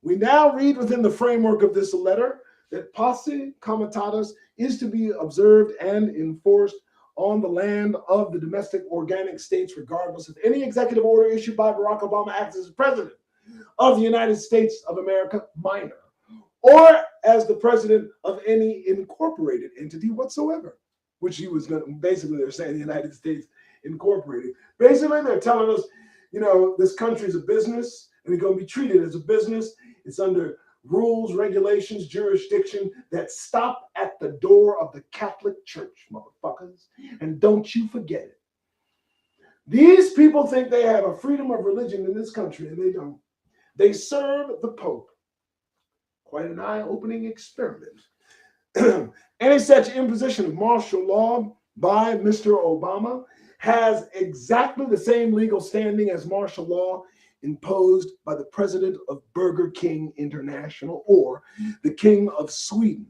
we now read within the framework of this letter that Posse Comitatus is to be observed and enforced on the land of the domestic organic states, regardless of any executive order issued by Barack Obama acting as president of the United States of America minor, or as the president of any incorporated entity whatsoever, which he was going to, basically they're saying the United States Incorporated. Basically, they're telling us, you know, this country is a business and it's going to be treated as a business. It's under rules, regulations, jurisdiction that stop at the door of the Catholic Church, motherfuckers. And don't you forget it. These people think they have a freedom of religion in this country, and they don't. They serve the Pope. Quite an eye-opening experiment. Any such imposition of martial law by Mr. Obama has exactly the same legal standing as martial law imposed by the president of Burger King International or the King of Sweden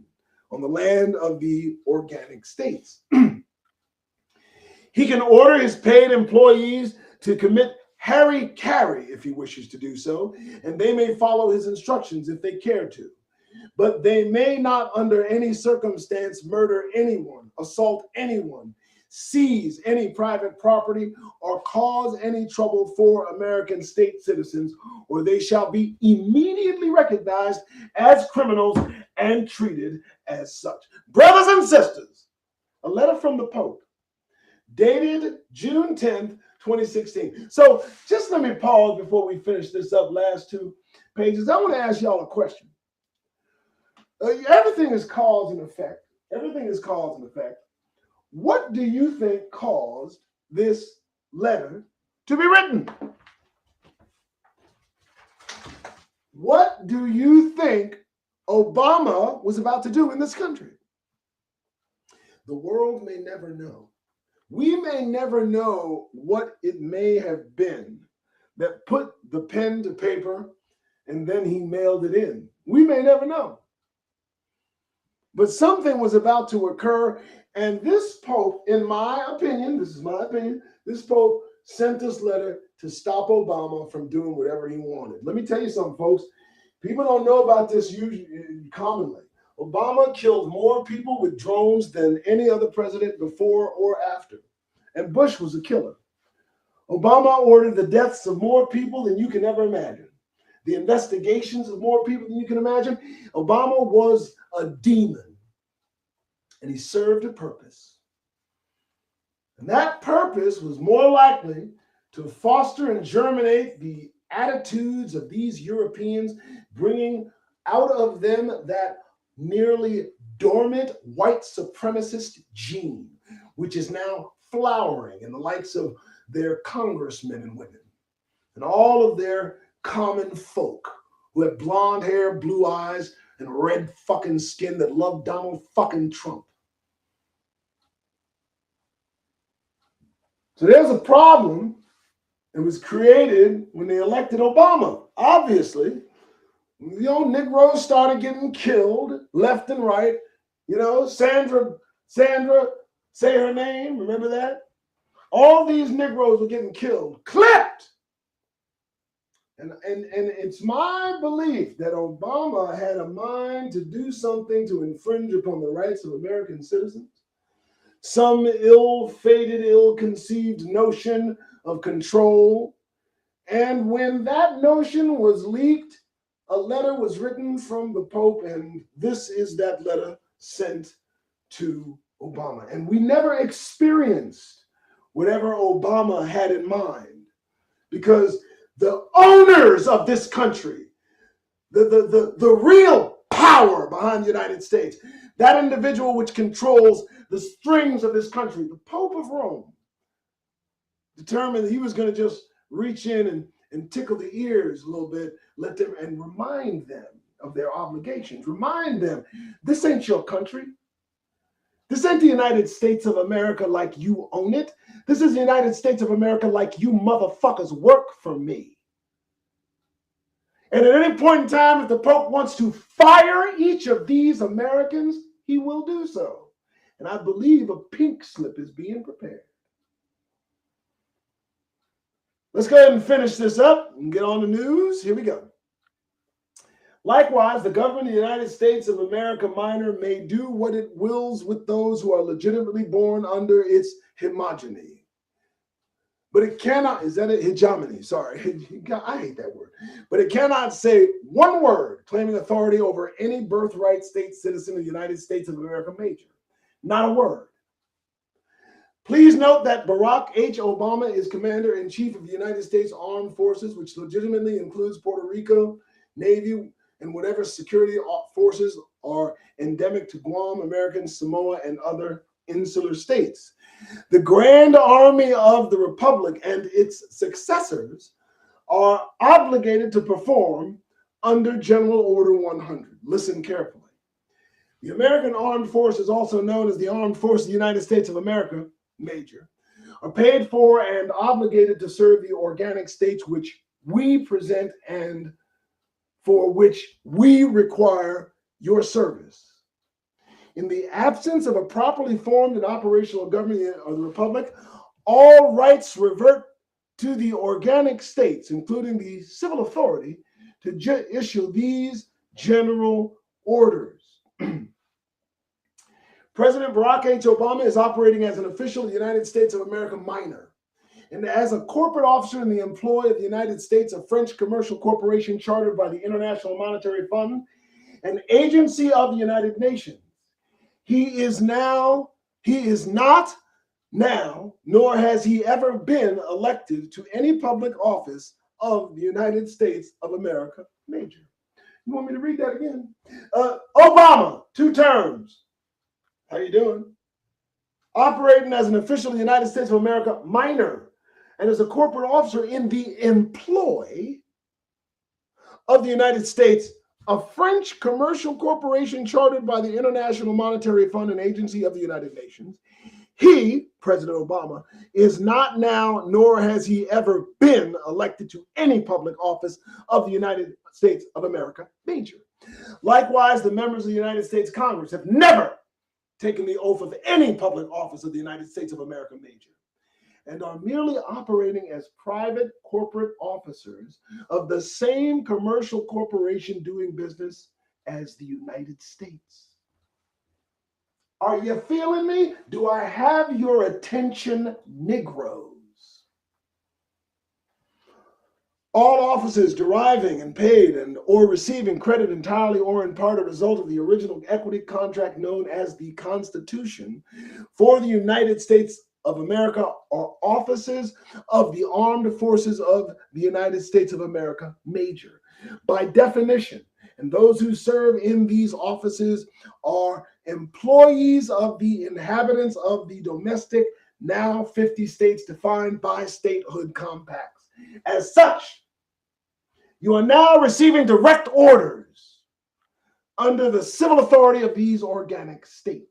on the land of the organic states. He can order his paid employees to commit hara-kiri if he wishes to do so, and they may follow his instructions if they care to. But they may not under any circumstance murder anyone, assault anyone, seize any private property, or cause any trouble for American state citizens, or they shall be immediately recognized as criminals and treated as such. Brothers and sisters, a letter from the Pope, dated June 10th, 2016. So just let me pause before we finish this up, last two pages. I want to ask y'all a question. Everything is cause and effect. Everything is cause and effect. What do you think caused this letter to be written? What do you think Obama was about to do in this country? The world may never know. We may never know what it may have been that put the pen to paper and then he mailed it in. We may never know. But something was about to occur, and this Pope, in my opinion, this is my opinion, this Pope sent this letter to stop Obama from doing whatever he wanted. Let me tell you something, folks. People don't know about this usually, commonly. Obama killed more people with drones than any other president before or after. And Bush was a killer. Obama ordered the deaths of more people than you can ever imagine. The investigations of more people than you can imagine. Obama was a demon. And he served a purpose. And that purpose was more likely to foster and germinate the attitudes of these Europeans, bringing out of them that nearly dormant white supremacist gene, which is now flowering in the likes of their congressmen and women and all of their common folk who have blonde hair, blue eyes, and red fucking skin that love Donald fucking Trump. So there's a problem that was created when they elected Obama. Obviously, the old Negroes started getting killed left and right. You know, Sandra, say her name, remember that? All these Negroes were getting killed, clipped. And it's my belief that Obama had a mind to do something to infringe upon the rights of American citizens, some ill-fated, ill-conceived notion of control. And when that notion was leaked, a letter was written from the Pope, and this is that letter sent to Obama. And we never experienced whatever Obama had in mind, because the owners of this country, the real power behind the United States, that individual which controls the strings of this country, the Pope of Rome, determined that he was going to just reach in and tickle the ears a little bit, let them, and remind them of their obligations. Remind them, this ain't your country. This ain't the United States of America like you own it. This is the United States of America like you motherfuckers work for me. And at any point in time, if the Pope wants to fire each of these Americans, he will do so. And I believe a pink slip is being prepared. Let's go ahead and finish this up and get on the news. Here we go. Likewise, the government of the United States of America Minor may do what it wills with those who are legitimately born under its hegemony. But it cannot, is that a hegemony? Sorry, I hate that word. But it cannot say one word claiming authority over any birthright state citizen of the United States of America Major. Not a word. Please note that Barack H. Obama is Commander-in-Chief of the United States Armed Forces, which legitimately includes Puerto Rico, Navy, and whatever security forces are endemic to Guam, American Samoa, and other insular states. The Grand Army of the Republic and its successors are obligated to perform under General Order 100. Listen carefully. The American Armed Forces, also known as the Armed Forces of the United States of America, Major, are paid for and obligated to serve the organic states which we present and for which we require your service. In the absence of a properly formed and operational government of the Republic, all rights revert to the organic states, including the civil authority, to issue these general orders. President Barack H. Obama is operating as an official of the United States of America Minor, and as a corporate officer in the employ of the United States, a French commercial corporation chartered by the International Monetary Fund, an agency of the United Nations. He is not now, nor has he ever been elected to any public office of the United States of America Major. You want me to read that again? Obama, 2 terms. How you doing? Operating as an official of the United States of America Minor, and as a corporate officer in the employ of the United States, a French commercial corporation chartered by the International Monetary Fund, an agency of the United Nations. He, President Obama, is not now, nor has he ever been elected to any public office of the United States of America Major. Likewise, the members of the United States Congress have never taken the oath of any public office of the United States of America Major, and are merely operating as private corporate officers of the same commercial corporation doing business as the United States. Are you feeling me? Do I have your attention, Negroes? All offices deriving and paid and or receiving credit entirely or in part a result of the original equity contract known as the Constitution for the United States of America are offices of the Armed Forces of the United States of America Major. By definition, and those who serve in these offices are employees of the inhabitants of the domestic, now 50 states defined by statehood compacts. As such, you are now receiving direct orders under the civil authority of these organic states.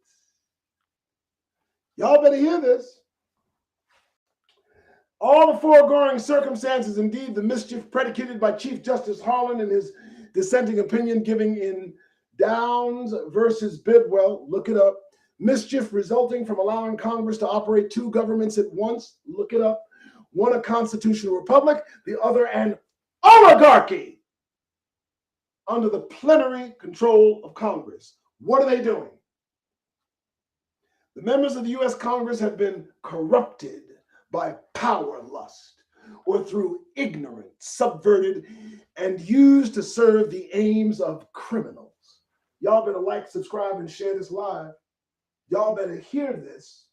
Y'all better hear this. All the foregoing circumstances, indeed the mischief predicated by Chief Justice Harlan in his dissenting opinion giving in Downs versus Bidwell, look it up, mischief resulting from allowing Congress to operate 2 governments at once, look it up, one a constitutional republic, the other an oligarchy under the plenary control of Congress. What are they doing? The members of the U.S. Congress have been corrupted by power lust or through ignorance, subverted, and used to serve the aims of criminals. Y'all better like, subscribe, and share this live. Y'all better hear this.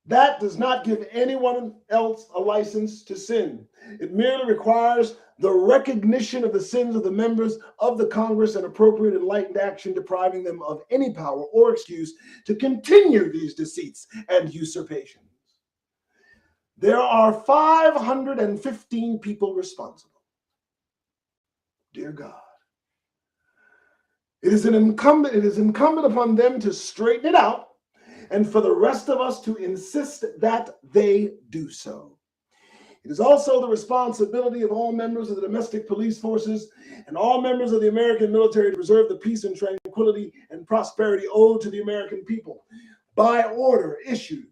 That does not give anyone else a license to sin. It merely requires the recognition of the sins of the members of the Congress and appropriate enlightened action depriving them of any power or excuse to continue these deceits and usurpations. There are 515 people responsible. Dear God, it is incumbent upon them to straighten it out, and for the rest of us to insist that they do so. It is also the responsibility of all members of the domestic police forces and all members of the American military to preserve the peace and tranquility and prosperity owed to the American people by order issued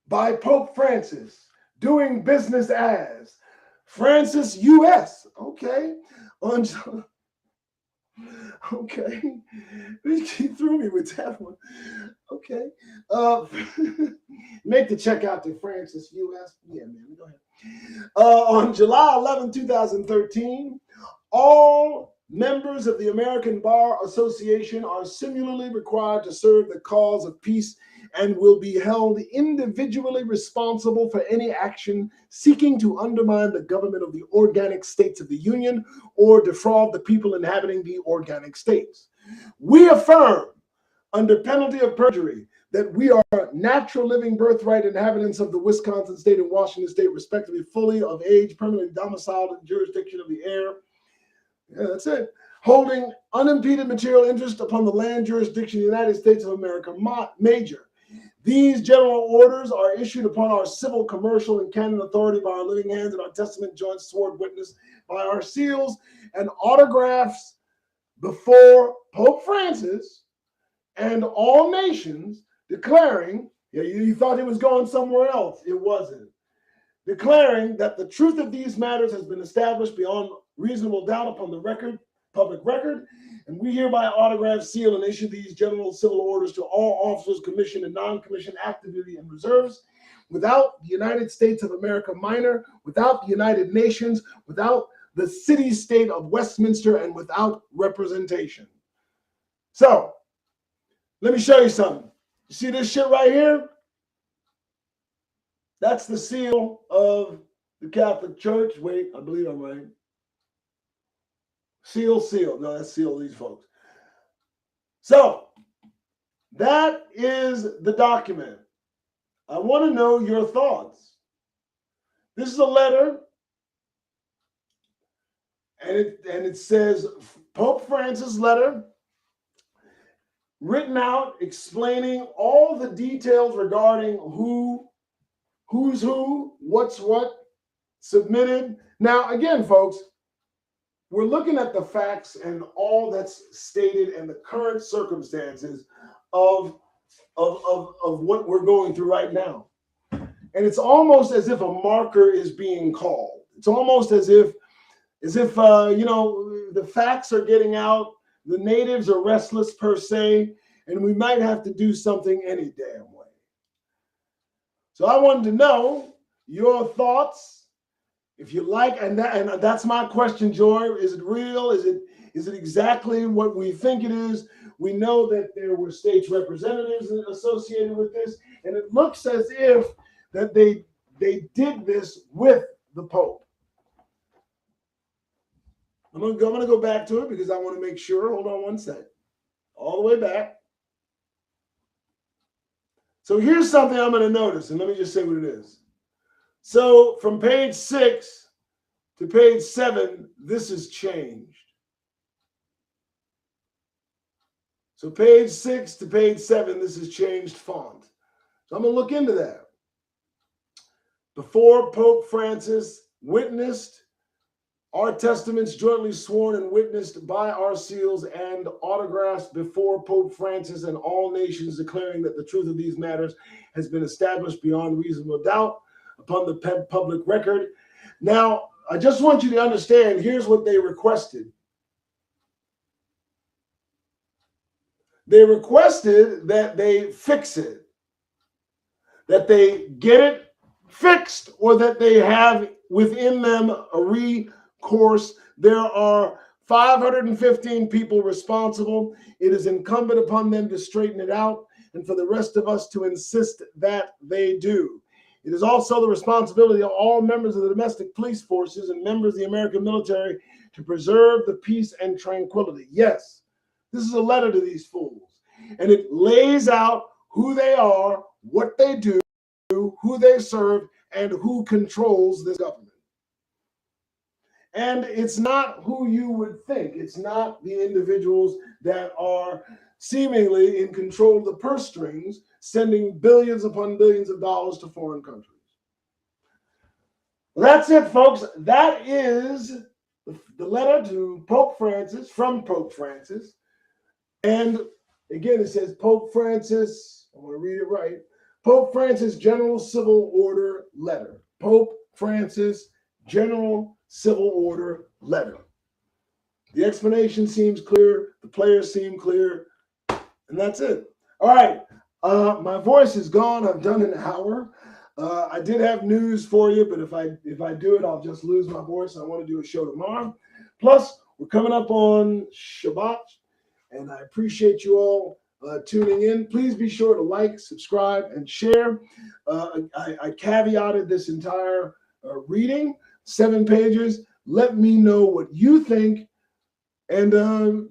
by Pope Francis, doing business as Francis U.S. Okay. Okay, he threw me with that one. Okay, make the check out to Francis U.S. Yeah, man, go ahead. On July 11, 2013, all members of the American Bar Association are similarly required to serve the cause of peace and will be held individually responsible for any action seeking to undermine the government of the organic states of the Union or defraud the people inhabiting the organic states. We affirm, under penalty of perjury, that we are natural living birthright inhabitants of the Wisconsin state and Washington state, respectively, fully of age, permanently domiciled in the jurisdiction of the air. Yeah, that's it. Holding unimpeded material interest upon the land jurisdiction of the United States of America, major. These general orders are issued upon our civil, commercial, and canon authority by our living hands and our testament, joint sword witness by our seals and autographs before Pope Francis and all nations, declaring, yeah, you thought he was going somewhere else. It wasn't. Declaring that the truth of these matters has been established beyond reasonable doubt upon the record, public record, and we hereby autograph, seal, and issue these general civil orders to all officers commissioned and non-commissioned active duty and reserves, without the United States of America minor, without the United Nations, without the city-state of Westminster, and without representation. So, let me show you something. You see this shit right here? That's the seal of the Catholic Church. Wait, I believe I'm right. Seal. No, that's seal of these folks. So, that is the document. I want to know your thoughts. This is a letter, and it says Pope Francis letter, written out, explaining all the details regarding who's who, what's what, submitted. Now, again, folks, we're looking at the facts and all that's stated and the current circumstances of what we're going through right now. And it's almost as if a marker is being called. It's almost as if the facts are getting out, the natives are restless per se, and we might have to do something any damn way. So I wanted to know your thoughts. If you like, and that's my question, Joy. Is it real? Is it exactly what we think it is? We know that there were states representatives associated with this, and it looks as if that they did this with the Pope. I'm gonna go back to it because I want to make sure. Hold on one second. All the way back. So here's something I'm going to notice, and let me just say what it is. So from page 6 to page 7, this has changed. So page 6 to page 7, this has changed font. So I'm going to look into that. Before Pope Francis witnessed, our testaments jointly sworn and witnessed by our seals and autographs before Pope Francis and all nations, declaring that the truth of these matters has been established beyond reasonable doubt upon the public record. Now, I just want you to understand, here's what they requested. they requested that they fix it, that they get it fixed, or that they have within them a recourse. There are 515 people responsible. It is incumbent upon them to straighten it out, and for the rest of us to insist that they do. It is also the responsibility of all members of the domestic police forces and members of the American military to preserve the peace and tranquility. Yes, this is a letter to these fools, and it lays out who they are, what they do, who they serve, and who controls this government. And it's not who you would think. It's not the individuals that are seemingly in control of the purse strings, sending billions upon billions of dollars to foreign countries. Well, that's it, folks. That is the letter to Pope Francis, from Pope Francis. And again, it says Pope Francis, I want to read it right, Pope Francis General Civil Order Letter. Pope Francis General Civil Order Letter. The explanation seems clear, the players seem clear, and that's it. All right, my voice is gone. I've done an hour. I did have news for you, but if I do it, I'll just lose my voice. I want to do a show tomorrow. Plus, we're coming up on Shabbat, and I appreciate you all tuning in. Please be sure to like, subscribe, and share. I caveated this entire reading, 7 pages. Let me know what you think, and give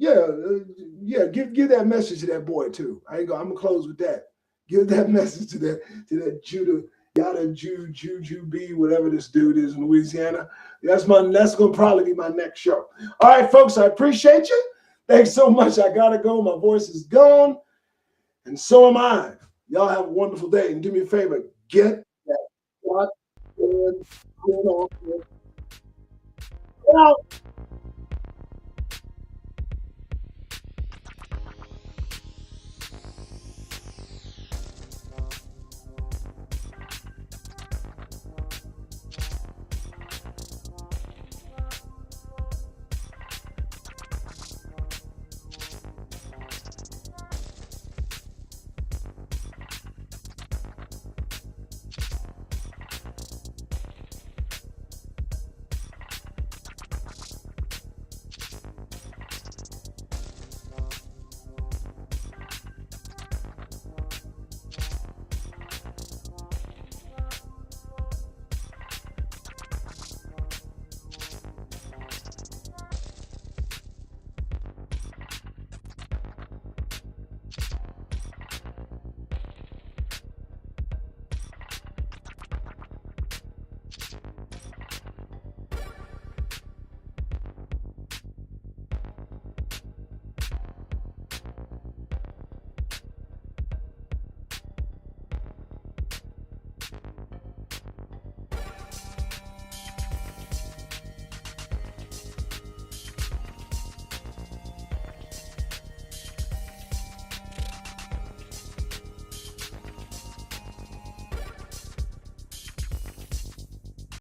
that message to that boy too. I'm gonna close with that. Give that message to that Judah Yada Juju B, whatever this dude is in Louisiana. That's gonna probably be my next show. All right, folks, I appreciate you. Thanks so much. I gotta go. My voice is gone, and so am I. Y'all have a wonderful day, and do me a favor, get that what going on. Out.